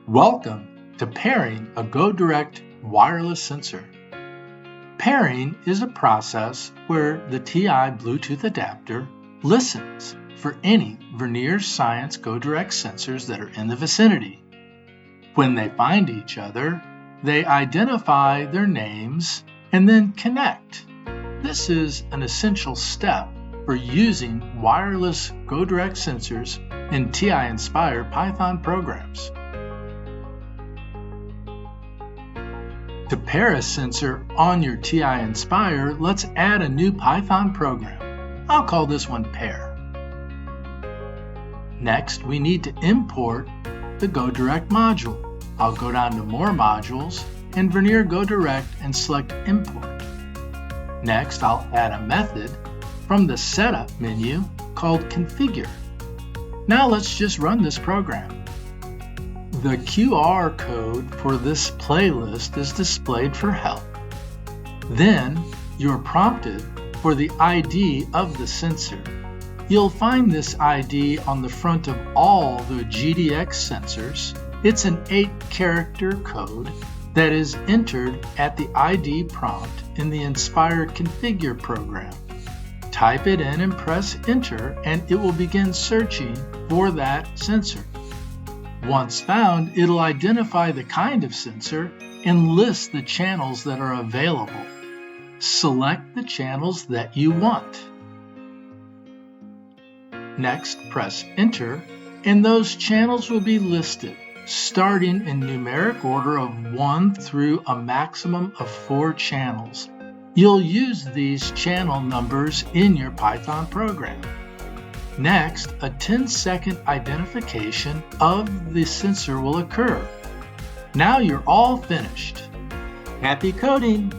Welcome to pairing a GoDirect wireless sensor. Pairing is a process where the TI Bluetooth adapter listens for any Vernier Science GoDirect sensors that are in the vicinity. When they find each other, they identify their names and then connect. This is an essential step for using wireless GoDirect sensors in TI Nspire Python programs. To pair a sensor on your TI Nspire, let's add a new Python program. I'll call this one Pair. Next, we need to import the GoDirect module. I'll go down to More Modules and Vernier GoDirect and select Import. Next, I'll add a method from the Setup menu called Configure. Now let's just run this program. The QR code for this playlist is displayed for help. Then you're prompted for the ID of the sensor. You'll find this ID on the front of all the GDX sensors. It's an 8-character code that is entered at the ID prompt in the Nspire Configure program. Type it in and press Enter, and it will begin searching for that sensor. Once found, it'll identify the kind of sensor and list the channels that are available. Select the channels that you want. Next, press Enter, and those channels will be listed, starting in numeric order of 1 through a maximum of 4 channels. You'll use these channel numbers in your Python program. Next, a 10-second identification of the sensor will occur. Now you're all finished. Happy coding!